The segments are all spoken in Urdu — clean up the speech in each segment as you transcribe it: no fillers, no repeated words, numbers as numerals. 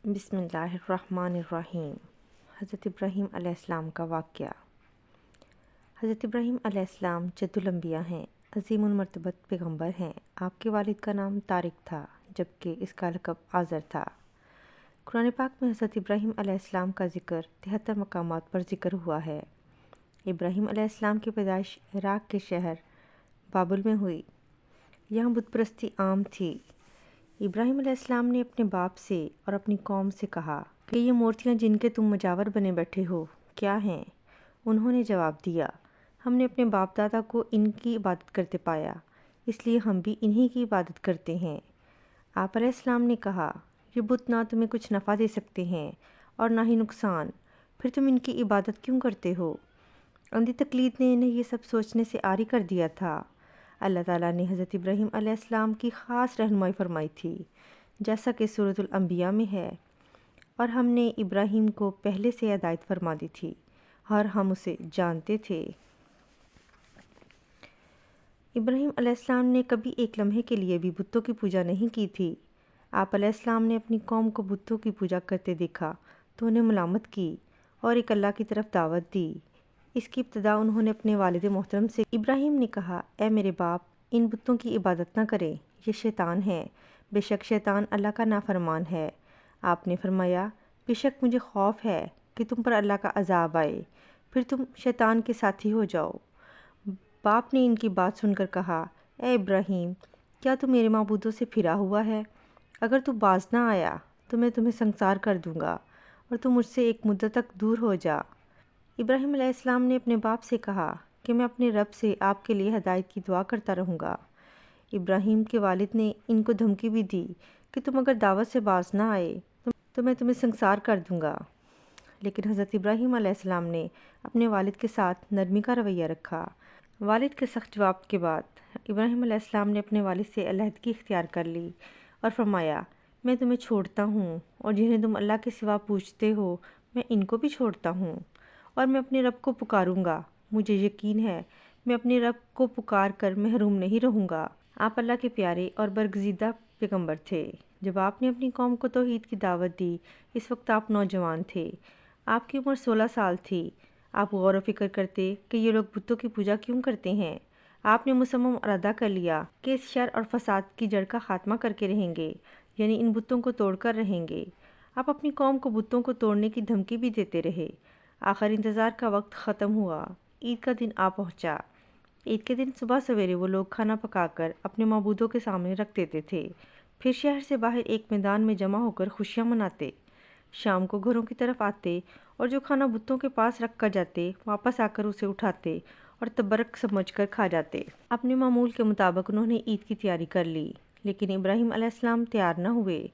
بسم اللہ الرحمن الرحیم۔ حضرت ابراہیم علیہ السلام کا واقعہ۔ حضرت ابراہیم علیہ السلام جد الانبیاء ہیں، عظیم المرتبت پیغمبر ہیں۔ آپ کے والد کا نام طارق تھا جبکہ اس کا لقب آزر تھا۔ قرآن پاک میں حضرت ابراہیم علیہ السلام کا ذکر 73 مقامات پر ذکر ہوا ہے۔ ابراہیم علیہ السلام کی پیدائش عراق کے شہر بابل میں ہوئی۔ یہاں بت پرستی عام تھی۔ ابراہیم علیہ السلام نے اپنے باپ سے اور اپنی قوم سے کہا کہ یہ مورتیاں جن کے تم مجاور بنے بیٹھے ہو کیا ہیں؟ انہوں نے جواب دیا، ہم نے اپنے باپ دادا کو ان کی عبادت کرتے پایا، اس لیے ہم بھی انہی کی عبادت کرتے ہیں۔ آپ علیہ السلام نے کہا، یہ بت نہ تمہیں کچھ نفع دے سکتے ہیں اور نہ ہی نقصان، پھر تم ان کی عبادت کیوں کرتے ہو؟ اندھی تقلید نے انہیں یہ سب سوچنے سے عاری کر دیا تھا۔ اللہ تعالیٰ نے حضرت ابراہیم علیہ السلام کی خاص رہنمائی فرمائی تھی، جیسا کہ سورۃ الانبیاء میں ہے، اور ہم نے ابراہیم کو پہلے سے ہدایت فرما دی تھی اور ہم اسے جانتے تھے۔ ابراہیم علیہ السلام نے کبھی ایک لمحے کے لیے بھی بتوں کی پوجا نہیں کی تھی۔ آپ علیہ السلام نے اپنی قوم کو بتوں کی پوجا کرتے دیکھا تو انہیں ملامت کی اور ایک اللہ کی طرف دعوت دی۔ اس کی ابتدا انہوں نے اپنے والد محترم سے ابراہیم نے کہا، اے میرے باپ، ان بتوں کی عبادت نہ کریں، یہ شیطان ہے، بے شک شیطان اللہ کا نافرمان ہے۔ آپ نے فرمایا، بے شک مجھے خوف ہے کہ تم پر اللہ کا عذاب آئے، پھر تم شیطان کے ساتھی ہو جاؤ۔ باپ نے ان کی بات سن کر کہا، اے ابراہیم، کیا تو میرے معبودوں سے پھرا ہوا ہے؟ اگر تو باز نہ آیا تو میں تمہیں سنسار کر دوں گا اور تم مجھ سے ایک مدت تک دور ہو جا۔ ابراہیم علیہ السلام نے اپنے باپ سے کہا کہ میں اپنے رب سے آپ کے لیے ہدایت کی دعا کرتا رہوں گا۔ ابراہیم کے والد نے ان کو دھمکی بھی دی کہ تم اگر دعوت سے باز نہ آئے تو میں تمہیں سنسار کر دوں گا، لیکن حضرت ابراہیم علیہ السلام نے اپنے والد کے ساتھ نرمی کا رویہ رکھا۔ والد کے سخت جواب کے بعد ابراہیم علیہ السلام نے اپنے والد سے علیحدگی اختیار کر لی اور فرمایا، میں تمہیں چھوڑتا ہوں اور جنہیں تم اللہ کے سوا پوجتے ہو میں ان کو بھی چھوڑتا ہوں، اور میں اپنے رب کو پکاروں گا، مجھے یقین ہے میں اپنے رب کو پکار کر محروم نہیں رہوں گا۔ آپ اللہ کے پیارے اور برگزیدہ پیغمبر تھے۔ جب آپ نے اپنی قوم کو توحید کی دعوت دی، اس وقت آپ نوجوان تھے، آپ کی عمر 16 سال تھی۔ آپ غور و فکر کرتے کہ یہ لوگ بتوں کی پوجا کیوں کرتے ہیں۔ آپ نے مصمم ارادہ کر لیا کہ اس شر اور فساد کی جڑ کا خاتمہ کر کے رہیں گے، یعنی ان بتوں کو توڑ کر رہیں گے۔ آپ اپنی قوم کو بتوں کو توڑنے کی دھمکی بھی دیتے رہے۔ آخر انتظار کا وقت ختم ہوا، عید کا دن آ پہنچا۔ عید کے دن صبح سویرے وہ لوگ کھانا پکا کر اپنے معبودوں کے سامنے رکھ دیتے تھے، پھر شہر سے باہر ایک میدان میں جمع ہو کر خوشیاں مناتے۔ شام کو گھروں کی طرف آتے اور جو کھانا بتوں کے پاس رکھ کر جاتے واپس آ کر اسے اٹھاتے اور تبرک سمجھ کر کھا جاتے۔ اپنے معمول کے مطابق انہوں نے عید کی تیاری کر لی، لیکن ابراہیم علیہ السلام تیار نہ ہوئے،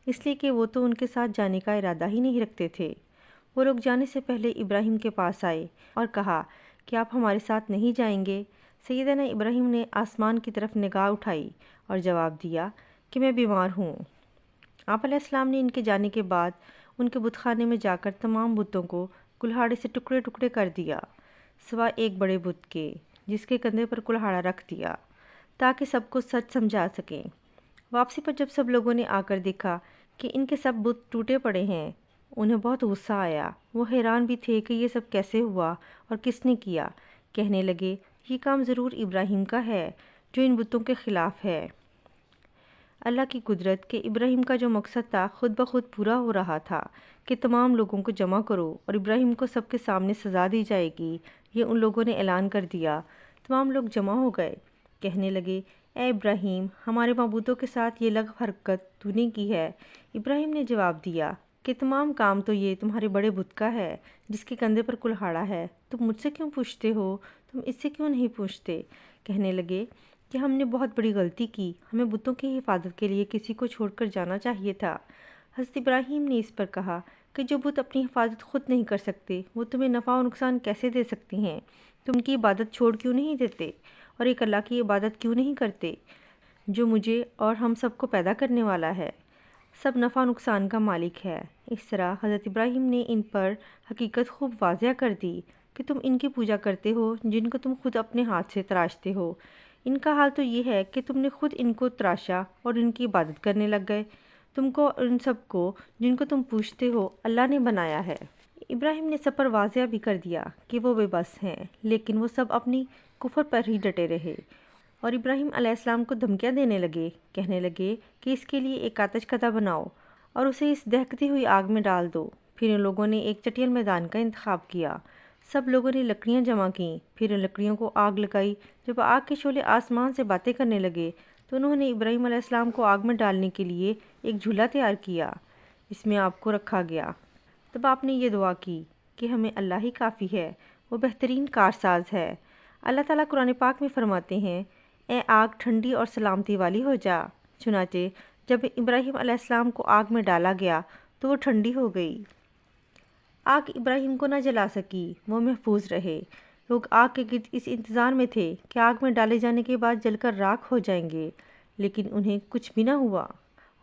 اس لیے کہ وہ تو ان کے ساتھ جانے کا ارادہ ہی نہیں رکھتے تھے۔ وہ لوگ جانے سے پہلے ابراہیم کے پاس آئے اور کہا کہ آپ ہمارے ساتھ نہیں جائیں گے؟ سیدنا ابراہیم نے آسمان کی طرف نگاہ اٹھائی اور جواب دیا کہ میں بیمار ہوں۔ آپ علیہ السلام نے ان کے جانے کے بعد ان کے بت خانے میں جا کر تمام بتوں کو کلہاڑے سے ٹکڑے ٹکڑے کر دیا، سوائے ایک بڑے بت کے جس کے کندھے پر کلہاڑا رکھ دیا تاکہ سب کو سچ سمجھا سکیں۔ واپسی پر جب سب لوگوں نے آ کر دیکھا کہ ان کے سب بت ٹوٹے پڑے ہیں، انہیں بہت غصہ آیا۔ وہ حیران بھی تھے کہ یہ سب کیسے ہوا اور کس نے کیا۔ کہنے لگے، یہ کام ضرور ابراہیم کا ہے جو ان بتوں کے خلاف ہے۔ اللہ کی قدرت کہ ابراہیم کا جو مقصد تھا خود بخود پورا ہو رہا تھا کہ تمام لوگوں کو جمع کرو اور ابراہیم کو سب کے سامنے سزا دی جائے گی، یہ ان لوگوں نے اعلان کر دیا۔ تمام لوگ جمع ہو گئے، کہنے لگے، اے ابراہیم، ہمارے معبودوں کے ساتھ یہ لغو حرکت تو نے کی ہے۔ ابراہیم نے جواب دیا کہ تمام کام تو یہ تمہارے بڑے بت کا ہے جس کے کندھے پر کلہاڑا ہے، تم مجھ سے کیوں پوچھتے ہو؟ تم اس سے کیوں نہیں پوچھتے؟ کہنے لگے کہ ہم نے بہت بڑی غلطی کی، ہمیں بتوں کی حفاظت کے لیے کسی کو چھوڑ کر جانا چاہیے تھا۔ حضرت ابراہیم نے اس پر کہا کہ جو بت اپنی حفاظت خود نہیں کر سکتے وہ تمہیں نفع و نقصان کیسے دے سکتے ہیں؟ تم ان کی عبادت چھوڑ کیوں نہیں دیتے اور ایک اللہ کی عبادت کیوں نہیں کرتے جو مجھے اور ہم سب کو پیدا کرنے والا ہے، سب نفع و نقصان کا مالک ہے۔ اس طرح حضرت ابراہیم نے ان پر حقیقت خوب واضح کر دی کہ تم ان کی پوجا کرتے ہو جن کو تم خود اپنے ہاتھ سے تراشتے ہو۔ ان کا حال تو یہ ہے کہ تم نے خود ان کو تراشا اور ان کی عبادت کرنے لگ گئے۔ تم کو اور ان سب کو جن کو تم پوچھتے ہو اللہ نے بنایا ہے۔ ابراہیم نے سب پر واضح بھی کر دیا کہ وہ بے بس ہیں، لیکن وہ سب اپنی کفر پر ہی ڈٹے رہے اور ابراہیم علیہ السلام کو دھمکیاں دینے لگے، کہنے لگے کہ اس کے لیے ایک آتش کدہ بناؤ اور اسے اس دہکتی ہوئی آگ میں ڈال دو۔ پھر ان لوگوں نے ایک چٹیل میدان کا انتخاب کیا، سب لوگوں نے لکڑیاں جمع کیں، پھر ان لکڑیوں کو آگ لگائی۔ جب آگ کے شعلے آسمان سے باتیں کرنے لگے تو انہوں نے ابراہیم علیہ السلام کو آگ میں ڈالنے کے لیے ایک جھولا تیار کیا، اس میں آپ کو رکھا گیا۔ تب آپ نے یہ دعا کی کہ ہمیں اللہ ہی کافی ہے، وہ بہترین کارساز ہے۔ اللہ تعالیٰ قرآن پاک میں فرماتے ہیں، اے آگ ٹھنڈی اور سلامتی والی ہو جا۔ چنانچہ جب ابراہیم علیہ السلام کو آگ میں ڈالا گیا تو وہ ٹھنڈی ہو گئی۔ آگ ابراہیم کو نہ جلا سکی، وہ محفوظ رہے۔ لوگ آگ کے گرد اس انتظار میں تھے کہ آگ میں ڈالے جانے کے بعد جل کر راکھ ہو جائیں گے، لیکن انہیں کچھ بھی نہ ہوا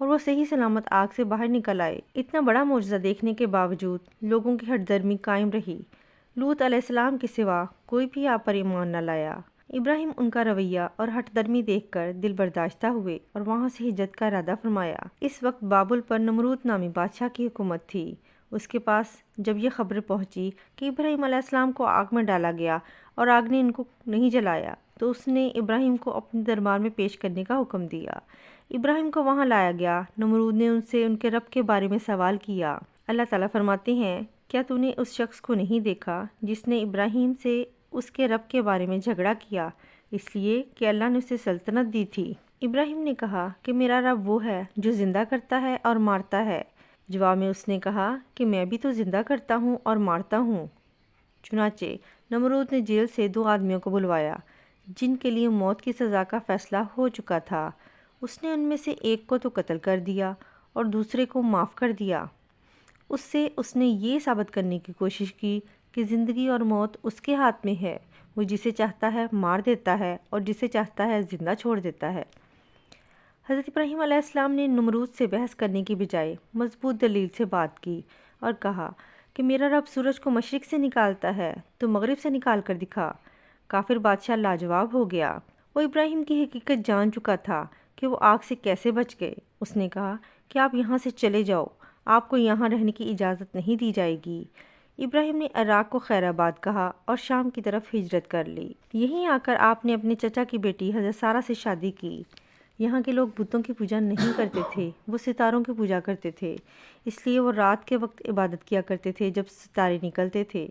اور وہ صحیح سلامت آگ سے باہر نکل آئے۔ اتنا بڑا معجزہ دیکھنے کے باوجود لوگوں کی ہٹ درمی قائم رہی۔ لوط علیہ السلام کے سوا کوئی بھی آپ پر ایمان نہ لایا۔ ابراہیم ان کا رویہ اور ہٹ درمی دیکھ کر دل برداشتہ ہوئے اور وہاں سے ہجرت کا ارادہ فرمایا۔ اس وقت بابل پر نمرود نامی بادشاہ کی حکومت تھی۔ اس کے پاس جب یہ خبر پہنچی کہ ابراہیم علیہ السلام کو آگ میں ڈالا گیا اور آگ نے ان کو نہیں جلایا تو اس نے ابراہیم کو اپنے دربار میں پیش کرنے کا حکم دیا۔ ابراہیم کو وہاں لایا گیا۔ نمرود نے ان سے ان کے رب کے بارے میں سوال کیا۔ اللہ تعالیٰ فرماتے ہیں، کیا تو نے اس شخص کو نہیں دیکھا جس نے ابراہیم سے اس کے رب کے بارے میں جھگڑا کیا، اس لیے کہ اللہ نے اسے سلطنت دی تھی؟ ابراہیم نے کہا کہ میرا رب وہ ہے جو زندہ کرتا ہے اور مارتا ہے۔ جواب میں اس نے کہا کہ میں بھی تو زندہ کرتا ہوں اور مارتا ہوں۔ چنانچہ نمرود نے جیل سے 2 آدمیوں کو بلوایا جن کے لیے موت کی سزا کا فیصلہ ہو چکا تھا۔ اس نے ان میں سے ایک کو تو قتل کر دیا اور دوسرے کو معاف کر دیا۔ اس سے اس نے یہ ثابت کرنے کی کوشش کی کہ زندگی اور موت اس کے ہاتھ میں ہے، وہ جسے چاہتا ہے مار دیتا ہے اور جسے چاہتا ہے زندہ چھوڑ دیتا ہے۔ حضرت ابراہیم علیہ السلام نے نمرود سے بحث کرنے کی بجائے مضبوط دلیل سے بات کی اور کہا کہ میرا رب سورج کو مشرق سے نکالتا ہے تو مغرب سے نکال کر دکھا۔ کافر بادشاہ لاجواب ہو گیا۔ وہ ابراہیم کی حقیقت جان چکا تھا کہ وہ آگ سے کیسے بچ گئے۔ اس نے کہا کہ آپ یہاں سے چلے جاؤ، آپ کو یہاں رہنے کی اجازت نہیں دی جائے گی۔ ابراہیم نے عراق کو خیر آباد کہا اور شام کی طرف ہجرت کر لی۔ یہیں آ کر آپ نے اپنے چچا کی بیٹی حضرت سارہ سے شادی کی۔ یہاں کے لوگ بتوں کی پوجا نہیں کرتے تھے، وہ ستاروں کی پوجا کرتے تھے، اس لیے وہ رات کے وقت عبادت کیا کرتے تھے جب ستارے نکلتے تھے۔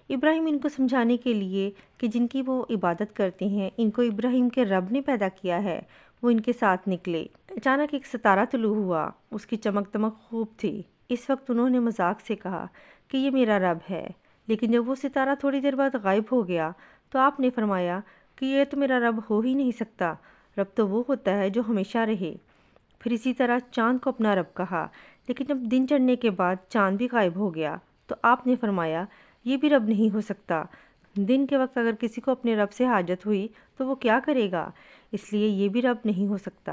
ابراہیم ان کو سمجھانے کے لیے کہ جن کی وہ عبادت کرتے ہیں ان کو ابراہیم کے رب نے پیدا کیا ہے، وہ ان کے ساتھ نکلے۔ اچانک ایک ستارہ طلوع ہوا، اس کی چمک دمک خوب تھی۔ اس وقت انہوں نے مذاق سے کہا کہ یہ میرا رب ہے، لیکن جب وہ ستارہ تھوڑی دیر بعد غائب ہو گیا تو آپ نے فرمایا کہ یہ تو میرا رب ہو ہی نہیں سکتا، رب تو وہ ہوتا ہے جو ہمیشہ رہے۔ پھر اسی طرح چاند کو اپنا رب کہا، لیکن جب دن چڑھنے کے بعد چاند بھی غائب ہو گیا تو آپ نے فرمایا یہ بھی رب نہیں ہو سکتا۔ دن کے وقت اگر کسی کو اپنے رب سے حاجت ہوئی تو وہ کیا کرے گا، اس لیے یہ بھی رب نہیں ہو سکتا۔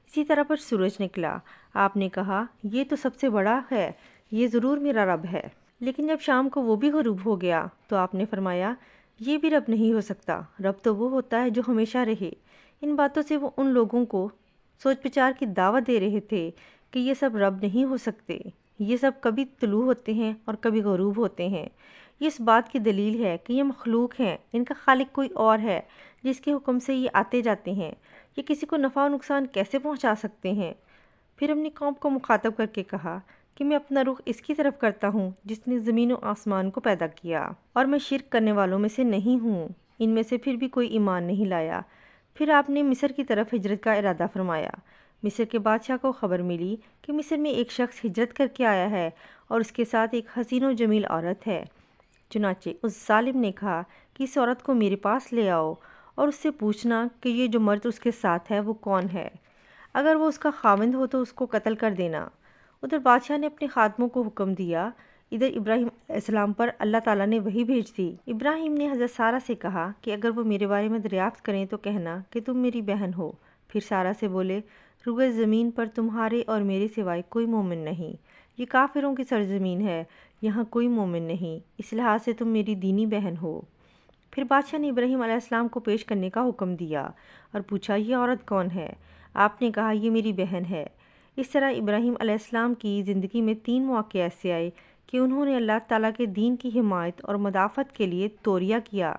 اسی طرح پر سورج نکلا، آپ نے کہا یہ تو سب سے بڑا ہے، یہ ضرور میرا رب ہے۔ لیکن جب شام کو وہ بھی غروب ہو گیا تو آپ نے فرمایا یہ بھی رب نہیں ہو سکتا، رب تو وہ ہوتا ہے جو ہمیشہ رہے۔ ان باتوں سے وہ ان لوگوں کو سوچ بچار کی دعوت دے رہے تھے کہ یہ سب رب نہیں ہو سکتے، یہ سب کبھی طلوع ہوتے ہیں اور کبھی غروب ہوتے ہیں۔ یہ اس بات کی دلیل ہے کہ یہ مخلوق ہیں، ان کا خالق کوئی اور ہے جس کے حکم سے یہ آتے جاتے ہیں، یہ کسی کو نفع و نقصان کیسے پہنچا سکتے ہیں۔ پھر اپنی قوم کو مخاطب کر کے کہا کہ میں اپنا رخ اس کی طرف کرتا ہوں جس نے زمین و آسمان کو پیدا کیا، اور میں شرک کرنے والوں میں سے نہیں ہوں۔ ان میں سے پھر بھی کوئی ایمان نہیں لایا۔ پھر آپ نے مصر کی طرف ہجرت کا ارادہ فرمایا۔ مصر کے بادشاہ کو خبر ملی کہ مصر میں ایک شخص ہجرت کر کے آیا ہے اور اس کے ساتھ ایک حسین و جمیل عورت ہے۔ چنانچہ اس ظالم نے کہا کہ اس عورت کو میرے پاس لے آؤ اور اس سے پوچھنا کہ یہ جو مرد اس کے ساتھ ہے وہ کون ہے، اگر وہ اس کا خاوند ہو تو اس کو قتل کر دینا۔ ادھر بادشاہ نے اپنے خادموں کو حکم دیا، ادھر ابراہیم علیہ السلام پر اللہ تعالیٰ نے وحی بھیج دی۔ ابراہیم نے حضرت سارہ سے کہا کہ اگر وہ میرے بارے میں دریافت کریں تو کہنا کہ تم میری بہن ہو۔ پھر سارہ سے بولے، روئے زمین پر تمہارے اور میرے سوائے کوئی مومن نہیں، یہ کافروں کی سرزمین ہے، یہاں کوئی مومن نہیں، اس لحاظ سے تم میری دینی بہن ہو۔ پھر بادشاہ نے ابراہیم علیہ السلام کو پیش کرنے کا حکم دیا اور پوچھا یہ عورت کون ہے؟ آپ نے کہا یہ میری بہن ہے۔ اس طرح ابراہیم علیہ السلام کی زندگی میں 3 مواقع ایسے آئے کہ انہوں نے اللہ تعالیٰ کے دین کی حمایت اور مدافعت کے لیے توریہ کیا۔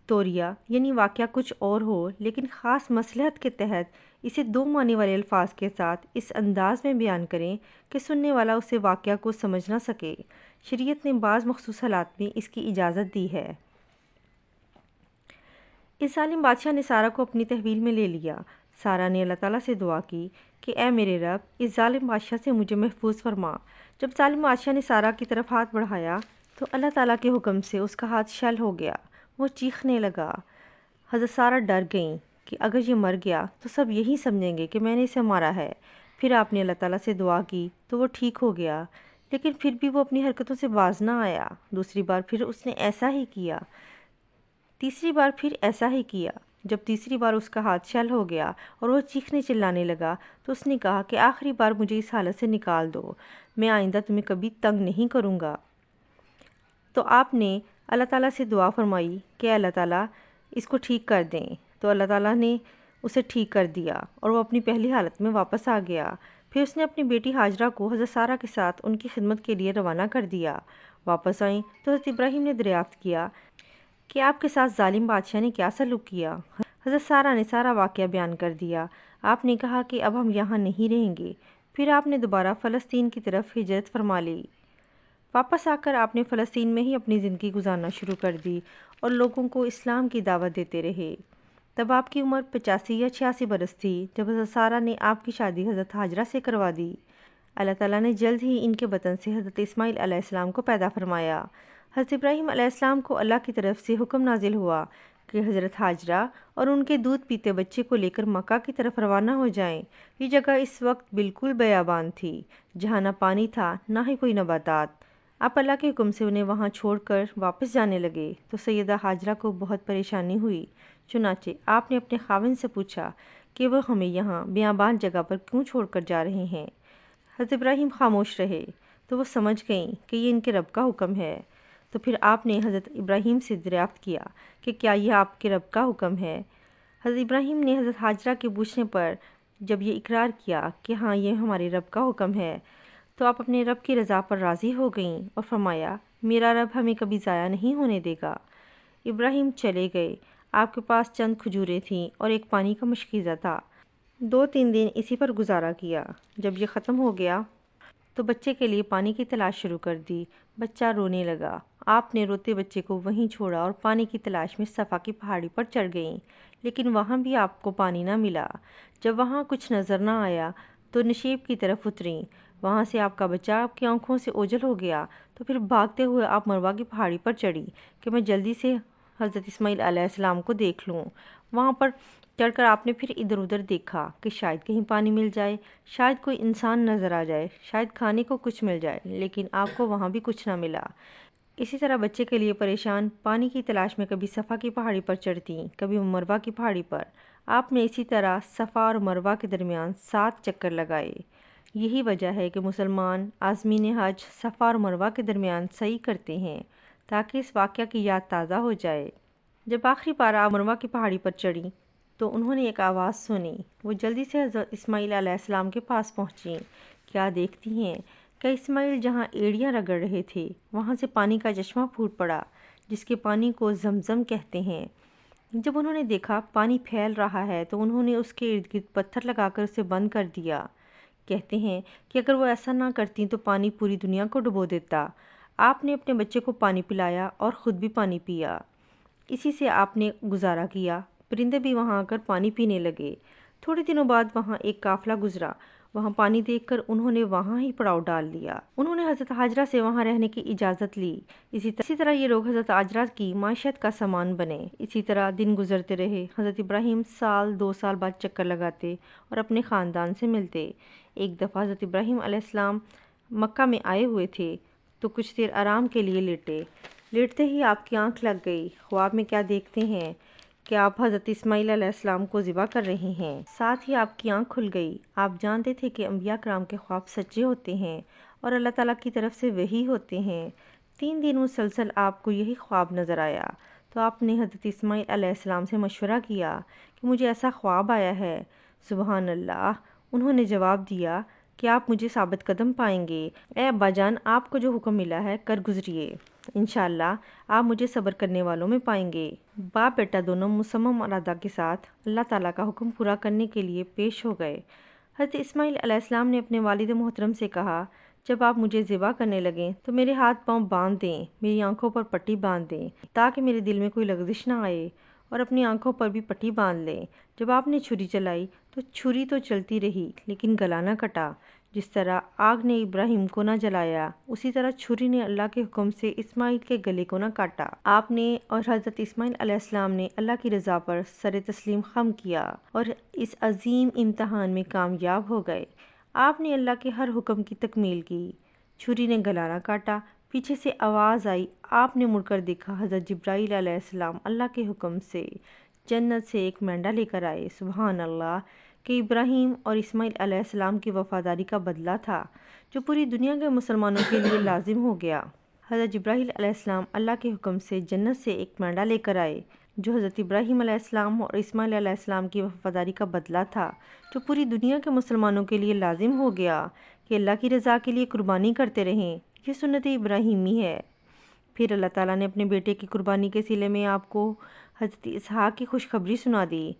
توریہ یعنی واقعہ کچھ اور ہو لیکن خاص مصلحت کے تحت اسے 2 معنی والے الفاظ کے ساتھ اس انداز میں بیان کریں کہ سننے والا اسے واقعہ کو سمجھ نہ سکے۔ شریعت نے بعض مخصوص حالات میں اس کی اجازت دی ہے۔ اس ظالم بادشاہ نے سارہ کو اپنی تحویل میں لے لیا۔ سارہ نے اللہ تعالیٰ سے دعا کی کہ اے میرے رب، اس ظالم بادشاہ سے مجھے محفوظ فرما۔ جب ظالم بادشاہ نے سارہ کی طرف ہاتھ بڑھایا تو اللہ تعالیٰ کے حکم سے اس کا ہاتھ شل ہو گیا۔ وہ چیخنے لگا۔ حضرت سارہ ڈر گئیں کہ اگر یہ مر گیا تو سب یہی سمجھیں گے کہ میں نے اسے مارا ہے۔ پھر آپ نے اللہ تعالیٰ سے دعا کی تو وہ ٹھیک ہو گیا، لیکن پھر بھی وہ اپنی حرکتوں سے باز نہ آیا۔ دوسری بار پھر اس نے ایسا ہی کیا، تیسری بار پھر ایسا ہی کیا۔ جب تیسری بار اس کا ہاتھ شل ہو گیا اور وہ چیخنے چلانے لگا تو اس نے کہا کہ آخری بار مجھے اس حالت سے نکال دو، میں آئندہ تمہیں کبھی تنگ نہیں کروں گا۔ تو آپ نے اللہ تعالیٰ سے دعا فرمائی کہ اللہ تعالیٰ اس کو ٹھیک کر دیں، تو اللہ تعالیٰ نے اسے ٹھیک کر دیا اور وہ اپنی پہلی حالت میں واپس آ گیا۔ پھر اس نے اپنی بیٹی ہاجرہ کو حضرت سارہ کے ساتھ ان کی خدمت کے لیے روانہ کر دیا۔ واپس آئیں تو حضرت ابراہیم نے دریافت کیا کہ آپ کے ساتھ ظالم بادشاہ نے کیا سلوک کیا۔ حضرت سارہ نے سارا واقعہ بیان کر دیا۔ آپ نے کہا کہ اب ہم یہاں نہیں رہیں گے۔ پھر آپ نے دوبارہ فلسطین کی طرف ہجرت فرما لی۔ واپس آ کر آپ نے فلسطین میں ہی اپنی زندگی گزارنا شروع کر دی اور لوگوں کو اسلام کی دعوت دیتے رہے۔ تب آپ کی عمر 85 یا 86 برس تھی جب حضرت سارہ نے آپ کی شادی حضرت ہاجرہ سے کروا دی۔ اللہ تعالیٰ نے جلد ہی ان کے بطن سے حضرت اسماعیل علیہ السلام کو پیدا فرمایا۔ حضرت ابراہیم علیہ السلام کو اللہ کی طرف سے حکم نازل ہوا کہ حضرت ہاجرہ اور ان کے دودھ پیتے بچے کو لے کر مکہ کی طرف روانہ ہو جائیں۔ یہ جگہ اس وقت بالکل بیابان تھی، جہاں نہ پانی تھا نہ ہی کوئی نباتات۔ آپ اللہ کے حکم سے انہیں وہاں چھوڑ کر واپس جانے لگے تو سیدہ ہاجرہ کو بہت پریشانی ہوئی۔ چنانچہ آپ نے اپنے خاوند سے پوچھا کہ وہ ہمیں یہاں بیابان جگہ پر کیوں چھوڑ کر جا رہے ہیں۔ حضرت ابراہیم خاموش رہے تو وہ سمجھ گئیں کہ یہ ان کے رب کا حکم ہے۔ تو پھر آپ نے حضرت ابراہیم سے دریافت کیا کہ کیا یہ آپ کے رب کا حکم ہے۔ حضرت ابراہیم نے حضرت ہاجرہ کے پوچھنے پر جب یہ اقرار کیا کہ ہاں یہ ہمارے رب کا حکم ہے تو آپ اپنے رب کی رضا پر راضی ہو گئیں اور فرمایا میرا رب ہمیں کبھی ضائع نہیں ہونے دے گا۔ ابراہیم چلے گئے۔ آپ کے پاس چند کھجوریں تھیں اور ایک پانی کا مشکیزہ تھا۔ 2-3 دن اسی پر گزارا کیا۔ جب یہ ختم ہو گیا تو بچے کے لیے پانی کی تلاش شروع کر دی۔ بچہ رونے لگا۔ آپ نے روتے بچے کو وہیں چھوڑا اور پانی کی تلاش میں صفا کی پہاڑی پر چڑھ گئیں، لیکن وہاں بھی آپ کو پانی نہ ملا۔ جب وہاں کچھ نظر نہ آیا تو نشیب کی طرف اتریں۔ وہاں سے آپ کا بچہ آپ کی آنکھوں سے اوجھل ہو گیا تو پھر بھاگتے ہوئے آپ مروہ کی پہاڑی پر چڑھی کہ میں جلدی سے حضرت اسماعیل علیہ السلام کو دیکھ لوں۔ وہاں پر چڑھ کر آپ نے پھر ادھر ادھر دیکھا کہ شاید کہیں پانی مل جائے، شاید کوئی انسان نظر آ جائے، شاید کھانے کو کچھ مل جائے، لیکن آپ کو وہاں بھی کچھ نہ ملا۔ اسی طرح بچے کے لیے پریشان پانی کی تلاش میں کبھی صفا کی پہاڑی پر چڑھتی، کبھی مروہ کی پہاڑی پر۔ آپ نے اسی طرح صفا اور مروہ کے درمیان 7 چکر لگائے۔ یہی وجہ ہے کہ مسلمان عازمین حج صفا اور مروہ کے درمیان سعی کرتے ہیں تاکہ اس واقعہ کی یاد تازہ ہو جائے۔ جب آخری بار آپ مروہ کی پہاڑی پر چڑھیں تو انہوں نے ایک آواز سنی۔ وہ جلدی سے حضرت اسماعیل علیہ السلام کے پاس پہنچیں۔ کیا دیکھتی ہیں کہ اسماعیل جہاں ایڑیاں رگڑ رہے تھے وہاں سے پانی کا چشمہ پھوٹ پڑا جس کے پانی کو زمزم کہتے ہیں۔ جب انہوں نے دیکھا پانی پھیل رہا ہے تو انہوں نے اس کے ارد گرد پتھر لگا کر اسے بند کر دیا۔ کہتے ہیں کہ اگر وہ ایسا نہ کرتی تو پانی پوری دنیا کو ڈبو دیتا۔ آپ نے اپنے بچے کو پانی پلایا اور خود بھی پانی پیا۔ اسی سے آپ نے گزارا کیا۔ پرندے بھی وہاں آ کر پانی پینے لگے۔ تھوڑے دنوں بعد وہاں ایک قافلہ گزرا۔ وہاں پانی دیکھ کر انہوں نے وہاں ہی پڑاؤ ڈال لیا۔ انہوں نے حضرت ہاجرہ سے وہاں رہنے کی اجازت لی۔ اسی طرح یہ لوگ حضرت ہاجرہ کی معیشت کا سامان بنے۔ اسی طرح دن گزرتے رہے۔ حضرت ابراہیم سال 2 سال بعد چکر لگاتے اور اپنے خاندان سے ملتے۔ ایک دفعہ حضرت ابراہیم علیہ السلام مکہ میں آئے ہوئے تھے تو کچھ دیر آرام کے لیے لیٹے۔ لیٹتے ہی آپ کی آنکھ لگ گئی۔ خواب میں کیا دیکھتے ہیں کہ آپ حضرت اسماعیل علیہ السلام کو ذبح کر رہے ہیں۔ ساتھ ہی آپ کی آنکھ کھل گئی۔ آپ جانتے تھے کہ انبیاء کرام کے خواب سچے ہوتے ہیں اور اللہ تعالیٰ کی طرف سے وحی ہوتے ہیں۔ 3 دن مسلسل آپ کو یہی خواب نظر آیا تو آپ نے حضرت اسماعیل علیہ السلام سے مشورہ کیا کہ مجھے ایسا خواب آیا ہے۔ سبحان اللہ، انہوں نے جواب دیا کہ آپ مجھے ثابت قدم پائیں گے۔ اے ابا جان، آپ کو جو حکم ملا ہے کر گزریے، انشاءاللہ آپ مجھے صبر کرنے والوں میں پائیں گے۔ باپ بیٹا دونوں مصمم ارادہ کے ساتھ اللہ تعالیٰ کا حکم پورا کرنے کے لیے پیش ہو گئے۔ حضرت اسماعیل علیہ السلام نے اپنے والد محترم سے کہا، جب آپ مجھے ذبح کرنے لگیں تو میرے ہاتھ پاؤں باندھ دیں، میری آنکھوں پر پٹی باندھ دیں تاکہ میرے دل میں کوئی لغزش نہ آئے، اور اپنی آنکھوں پر بھی پٹی باندھ لیں۔ جب آپ نے چھری چلائی تو چھری تو چلتی رہی لیکن گلا نہ کٹا۔ جس طرح آگ نے ابراہیم کو نہ جلایا، اسی طرح چھری نے اللہ کے حکم سے اسماعیل کے گلے کو نہ کاٹا۔ آپ نے اور حضرت اسماعیل علیہ السلام نے اللہ کی رضا پر سر تسلیم خم کیا اور اس عظیم امتحان میں کامیاب ہو گئے۔ آپ نے اللہ کے ہر حکم کی تکمیل کی۔ چھری نے گلا نہ کاٹا۔ پیچھے سے آواز آئی، آپ نے مڑ کر دیکھا، حضرت جبرائیل علیہ السلام اللہ کے حکم سے جنت سے ایک مینڈا لے کر آئے۔ سبحان اللہ، کہ ابراہیم اور اسماعیل علیہ السلام کی وفاداری کا بدلہ تھا جو پوری دنیا کے مسلمانوں کے لیے لازم ہو گیا۔ حضرت جبرائیل علیہ السلام اللہ کے حکم سے جنت سے ایک مینڈا لے کر آئے جو حضرت ابراہیم علیہ السلام اور اسماعیل علیہ السلام کی وفاداری کا بدلہ تھا جو پوری دنیا کے مسلمانوں کے لیے لازم ہو گیا کہ اللہ کی رضا کے لیے قربانی کرتے رہیں۔ یہ سنت ابراہیمی ہے۔ پھر اللہ تعالیٰ نے اپنے بیٹے کی قربانی کے صلے میں آپ کو حضرت اسحاق کی خوشخبری سنا دی۔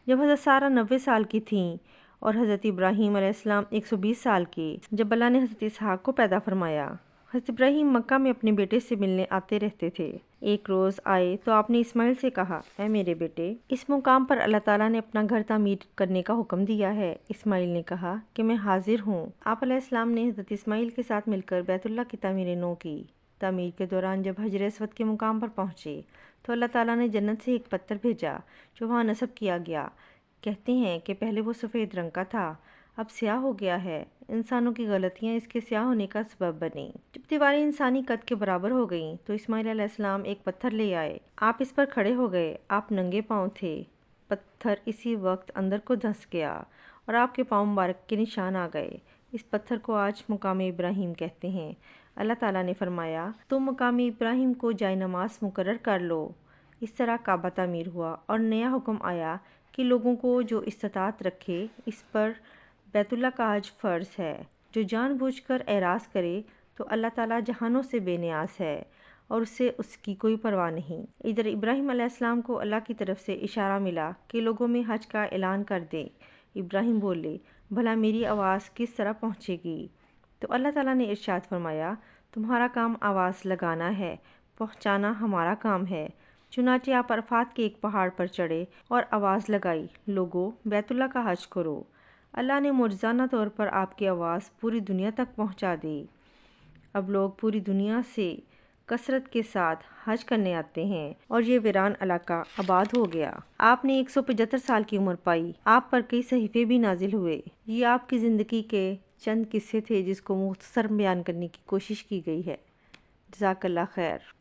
جب حضرت سارہ 90 سال کی تھیں اور حضرت ابراہیم علیہ السلام 120 سال کے، جب اللہ نے حضرت اسحاق کو پیدا فرمایا، حضرت ابراہیم مکہ میں اپنے بیٹے سے ملنے آتے رہتے تھے۔ ایک روز آئے تو آپ نے اسماعیل سے کہا، اے میرے بیٹے، اس مقام پر اللہ تعالیٰ نے اپنا گھر تعمیر کرنے کا حکم دیا ہے۔ اسماعیل نے کہا کہ میں حاضر ہوں۔ آپ علیہ السلام نے حضرت اسماعیل کے ساتھ مل کر بیت اللہ کی تعمیر نو کی۔ تعمیر کے دوران جب حجر اسود کے مقام پر پہنچے تو اللہ تعالیٰ نے جنت سے ایک پتھر بھیجا جو وہاں نصب کیا گیا۔ کہتے ہیں کہ پہلے وہ سفید رنگ کا تھا، اب سیاہ ہو گیا ہے۔ انسانوں کی غلطیاں اس کے سیاہ ہونے کا سبب بنیں۔ جب دیواریں انسانی قد کے برابر ہو گئیں تو اسماعیل علیہ السلام ایک پتھر لے آئے۔ آپ اس پر کھڑے ہو گئے۔ آپ ننگے پاؤں تھے۔ پتھر اسی وقت اندر کو دھنس گیا اور آپ کے پاؤں مبارک کے نشان آ گئے۔ اس پتھر کو آج مقام ابراہیم کہتے ہیں۔ اللہ تعالیٰ نے فرمایا، تم مقام ابراہیم کو جائے نماز مقرر کر لو۔ اس طرح کعبہ تعمیر ہوا اور نیا حکم آیا کہ لوگوں کو جو استطاعت رکھے اس پر بیت اللہ کا حج فرض ہے۔ جو جان بوجھ کر اعراض کرے تو اللہ تعالیٰ جہانوں سے بے نیاز ہے اور اسے اس کی کوئی پرواہ نہیں۔ ادھر ابراہیم علیہ السلام کو اللہ کی طرف سے اشارہ ملا کہ لوگوں میں حج کا اعلان کر دیں۔ ابراہیم بولے، بھلا میری آواز کس طرح پہنچے گی؟ تو اللہ تعالیٰ نے ارشاد فرمایا، تمہارا کام آواز لگانا ہے، پہنچانا ہمارا کام ہے۔ چنانچہ آپ عرفات کے ایک پہاڑ پر چڑھے اور آواز لگائی، لوگو بیت اللہ کا حج کرو۔ اللہ نے معجزانہ طور پر آپ کی آواز پوری دنیا تک پہنچا دی۔ اب لوگ پوری دنیا سے کثرت کے ساتھ حج کرنے آتے ہیں اور یہ ویران علاقہ آباد ہو گیا۔ آپ نے 175 سال کی عمر پائی۔ آپ پر کئی صحیفے بھی نازل ہوئے۔ یہ آپ کی زندگی کے چند قصے تھے جس کو مختصر بیان کرنے کی کوشش کی گئی ہے۔ جزاک اللہ خیر۔